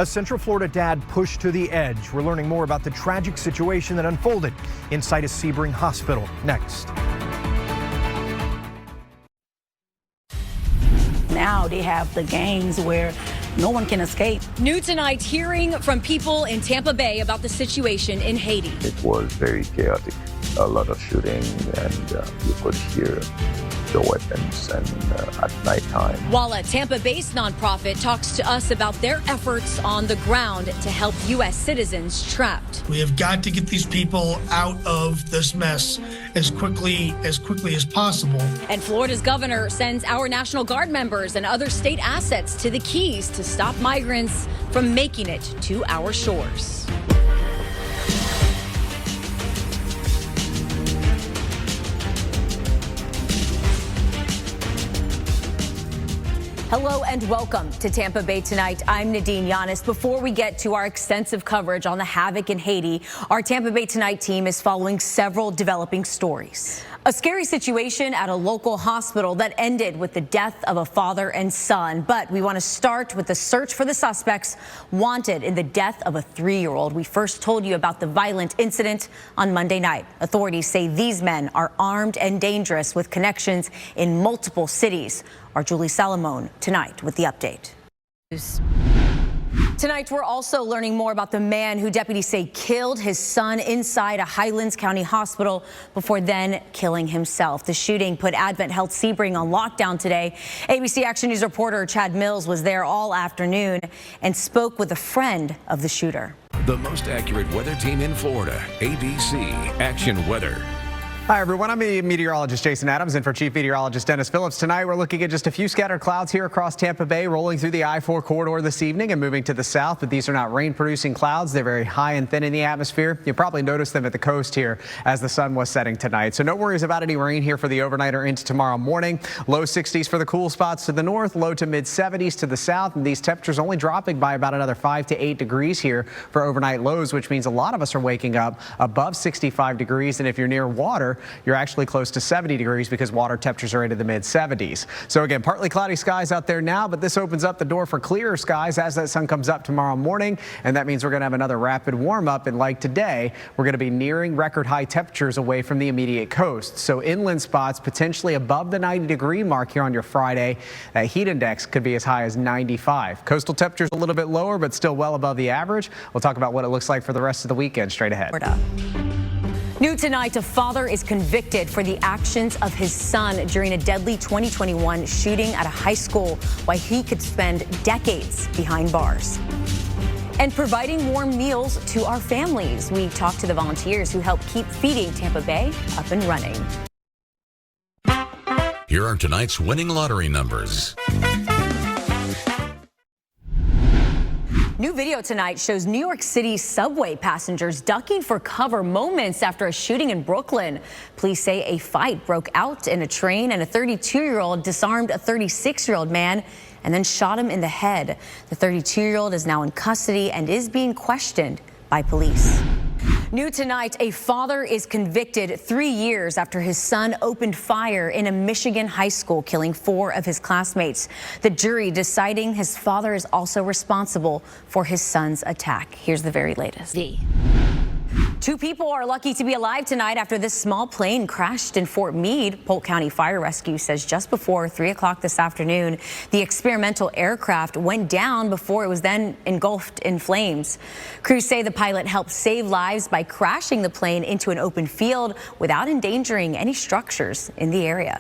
A Central Florida dad pushed to the edge. We're learning more about the tragic situation that unfolded inside a Sebring hospital next. Now they have the gangs where no one can escape. New tonight, hearing from people in Tampa Bay about the situation in Haiti. It was very chaotic. A lot of shooting, and you could hear the weapons at nighttime. While a Tampa-based nonprofit talks to us about their efforts on the ground to help U.S. citizens trapped. We have got to get these people out of this mess as quickly as possible. And Florida's governor sends our National Guard members and other state assets to the Keys to stop migrants from making it to our shores. Hello and welcome to Tampa Bay Tonight. I'm Nadine Yanis. Before we get to our extensive coverage on the havoc in Haiti, our Tampa Bay Tonight team is following several developing stories. A scary situation at a local hospital that ended with the death of a father and son. But we want to start with the search for the suspects wanted in the death of a 3-year-old. We first told you about the violent incident on Monday night. Authorities say these men are armed and dangerous with connections in multiple cities. Our Julie Salamone tonight with the update. Tonight, we're also learning more about the man who deputies say killed his son inside a Highlands County hospital before then killing himself. The shooting put Advent Health Sebring on lockdown today. ABC Action News reporter Chad Mills was there all afternoon and spoke with a friend of the shooter. The most accurate weather team in Florida, ABC Action Weather. Hi, everyone. I'm meteorologist Jason Adams in for Chief Meteorologist Dennis Phillips. Tonight, we're looking at just a few scattered clouds here across Tampa Bay, rolling through the I-4 corridor this evening and moving to the south. But these are not rain-producing clouds. They're very high and thin in the atmosphere. You'll probably notice them at the coast here as the sun was setting tonight. So no worries about any rain here for the overnight or into tomorrow morning. Low 60s for the cool spots to the north, low to mid 70s to the south. And these temperatures only dropping by about another 5 to 8 degrees here for overnight lows, which means a lot of us are waking up above 65 degrees. And if you're near water, you're actually close to 70 degrees because water temperatures are into the mid 70s. So again, partly cloudy skies out there now, but this opens up the door for clearer skies as that sun comes up tomorrow morning. And that means we're going to have another rapid warm up. And like today, we're going to be nearing record high temperatures away from the immediate coast. So inland spots potentially above the 90-degree mark here on your Friday. That heat index could be as high as 95. Coastal temperatures a little bit lower, but still well above the average. We'll talk about what it looks like for the rest of the weekend straight ahead. New tonight, a father is convicted for the actions of his son during a deadly 2021 shooting at a high school, why he could spend decades behind bars. And providing warm meals to our families. We talked to the volunteers who help keep Feeding Tampa Bay up and running. Here are tonight's winning lottery numbers. New video tonight shows New York City subway passengers ducking for cover moments after a shooting in Brooklyn. Police say a fight broke out in a train and a 32-year-old disarmed a 36-year-old man and then shot him in the head. The 32-year-old is now in custody and is being questioned by police. New tonight, a father is convicted 3 years after his son opened fire in a Michigan high school, killing 4 of his classmates. The jury deciding his father is also responsible for his son's attack. Here's the very latest. 2 people are lucky to be alive tonight after this small plane crashed in Fort Meade. Polk County Fire Rescue says just before 3 o'clock this afternoon, the experimental aircraft went down before it was then engulfed in flames. Crews say the pilot helped save lives by crashing the plane into an open field without endangering any structures in the area.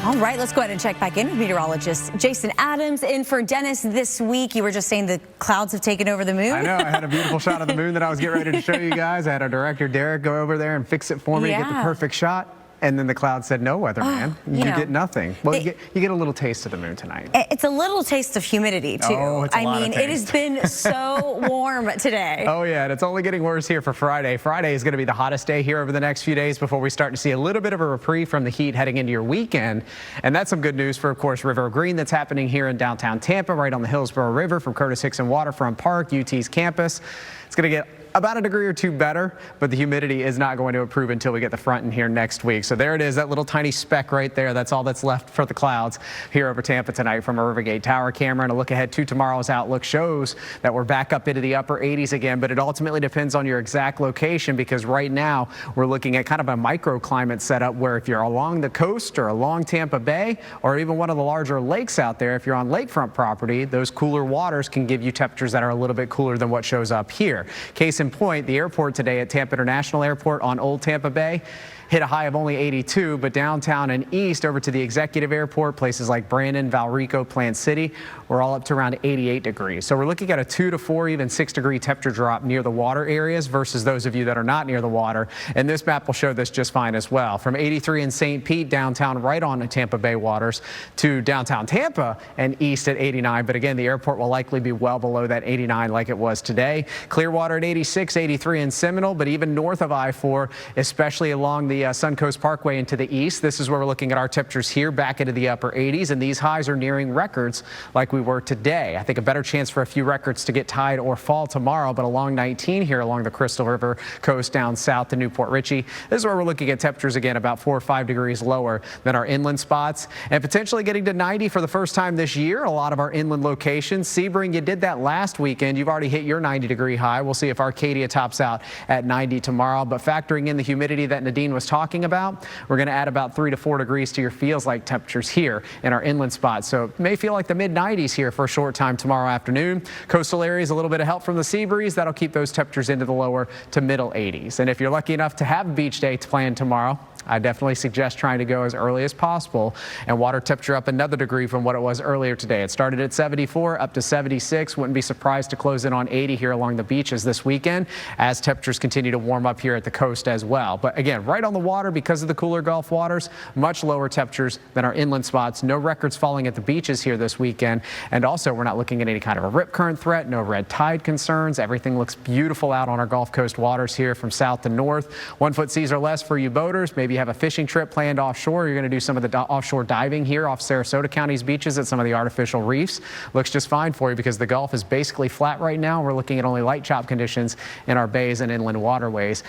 All right, let's go ahead and check back in with meteorologist Jason Adams in for Dennis this week. You were just saying the clouds have taken over the moon. I know. I had a beautiful shot of the moon that I was getting ready to show you guys. I had our director, Derek, go over there and fix it for me to get the perfect shot. And then the cloud said, no, weatherman, you get nothing. Well, you get a little taste of the moon tonight. It's a little taste of humidity, too. Oh, it's a lot of taste. It has been so warm today. Oh, yeah, and it's only getting worse here for Friday. Friday is going to be the hottest day here over the next few days before we start to see a little bit of a reprieve from the heat heading into your weekend. And that's some good news for, of course, River Green that's happening here in downtown Tampa, right on the Hillsborough River from Curtis Hickson Waterfront Park, UT's campus. It's going to get about a degree or two better, but the humidity is not going to improve until we get the front in here next week. So there it is, that little tiny speck right there. That's all that's left for the clouds here over Tampa tonight from a Rivergate Tower camera. And a look ahead to tomorrow's outlook shows that we're back up into the upper 80s again, but it ultimately depends on your exact location, because right now we're looking at kind of a microclimate setup where if you're along the coast or along Tampa Bay or even one of the larger lakes out there, if you're on lakefront property, those cooler waters can give you temperatures that are a little bit cooler than what shows up here. Case in point, the airport today at Tampa International Airport on Old Tampa Bay hit a high of only 82, but downtown and east over to the Executive Airport, places like Brandon, Valrico, Plant City, we're all up to around 88 degrees. So we're looking at a 2 to 4, even 6 degree temperature drop near the water areas versus those of you that are not near the water. And this map will show this just fine as well. From 83 in St. Pete downtown right on the Tampa Bay waters to downtown Tampa and east at 89. But again, the airport will likely be well below that 89 like it was today. Clearwater at 86, 83 in Seminole, but even north of I-4, especially along the Suncoast Parkway into the east. This is where we're looking at our temperatures here back into the upper 80s, and these highs are nearing records like we were today. I think a better chance for a few records to get tied or fall tomorrow, but along 19 here along the Crystal River coast down south to Newport Richey, this is where we're looking at temperatures again about 4 or 5 degrees lower than our inland spots, and potentially getting to 90 for the first time this year. A lot of our inland locations. Sebring, you did that last weekend. You've already hit your 90-degree high. We'll see if Arcadia tops out at 90 tomorrow, but factoring in the humidity that Nadine was talking about, we're going to add about 3 to 4 degrees to your feels like temperatures here in our inland spots. So it may feel like the mid-90s here for a short time tomorrow afternoon. Coastal areas, a little bit of help from the sea breeze. That'll keep those temperatures into the lower to middle 80s. And if you're lucky enough to have a beach day planned tomorrow, I definitely suggest trying to go as early as possible and water temperature up another degree from what it was earlier today. It started at 74 up to 76. Wouldn't be surprised to close in on 80 here along the beaches this weekend as temperatures continue to warm up here at the coast as well. But again, right on the water because of the cooler Gulf waters, much lower temperatures than our inland spots. No records falling at the beaches here this weekend. And also we're not looking at any kind of a rip current threat, no red tide concerns. Everything looks beautiful out on our Gulf Coast waters here from south to north. 1 foot seas or less for you boaters. Maybe you have a fishing trip planned offshore. You're going to do some of the offshore diving here off Sarasota County's beaches at some of the artificial reefs. Looks just fine for you because the Gulf is basically flat right now. We're looking at only light chop conditions in our bays and inland waterways.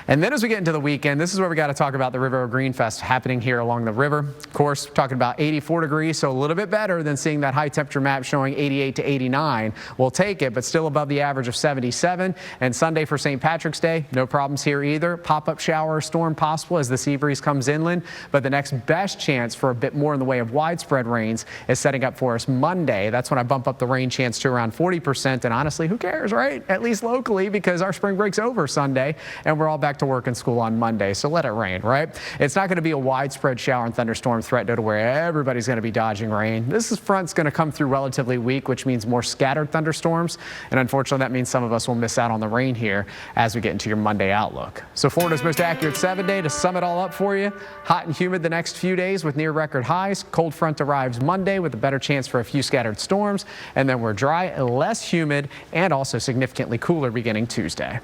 And then as we get into the weekend, this is where we got to talk about the River Green Fest happening here along the river. Of course, talking about 84 degrees, so a little bit better than seeing that high temperature map showing 88 to 89. We'll take it, but still above the average of 77. And Sunday for St. Patrick's Day, no problems here either. Pop-up shower or storm possible as the sea breeze comes inland, but the next best chance for a bit more in the way of widespread rains is setting up for us Monday. That's when I bump up the rain chance to around 40%. And honestly, who cares, right? At least locally, because our spring break's over Sunday and we're all back to work and school on Monday. So let it rain, right? It's not going to be a widespread shower and thunderstorm threat to where everybody's going to be dodging rain. This front's going to come through relatively weak, which means more scattered thunderstorms. And unfortunately, that means some of us will miss out on the rain here as we get into your Monday outlook. So Florida's most accurate 7-day to sum it all up for you. Hot and humid the next few days with near record highs. Cold front arrives Monday with a better chance for a few scattered storms. And then we're dry, less humid, and also significantly cooler beginning Tuesday.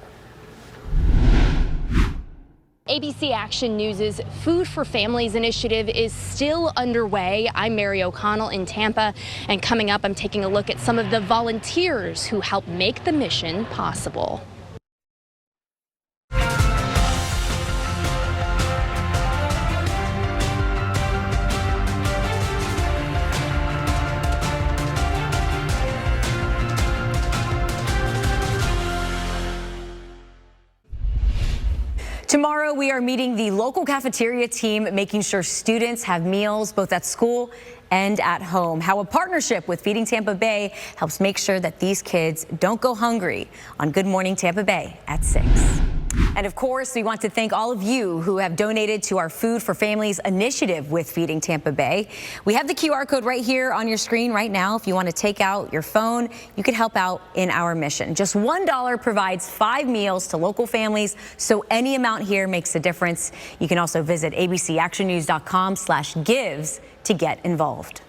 ABC Action News' Food for Families initiative is still underway. I'm Mary O'Connell in Tampa, and coming up, I'm taking a look at some of the volunteers who help make the mission possible. Tomorrow, we are meeting the local cafeteria team, making sure students have meals both at school and at home. How a partnership with Feeding Tampa Bay helps make sure that these kids don't go hungry on Good Morning Tampa Bay at 6. And of course, we want to thank all of you who have donated to our Food for Families initiative with Feeding Tampa Bay. We have the QR code right here on your screen right now. If you want to take out your phone, you can help out in our mission. Just $1 provides 5 meals to local families, so any amount here makes a difference. You can also visit abcactionnews.com/gives to get involved.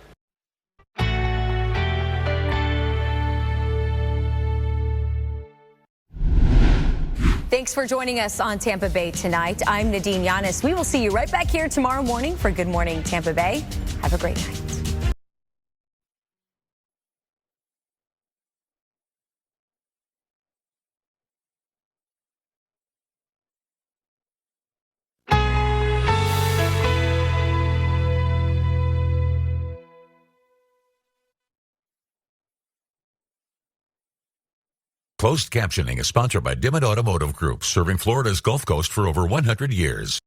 Thanks for joining us on Tampa Bay tonight. I'm Nadine Yanis. We will see you right back here tomorrow morning for Good Morning Tampa Bay. Have a great night. Closed captioning is sponsored by Dimmitt Automotive Group, serving Florida's Gulf Coast for over 100 years.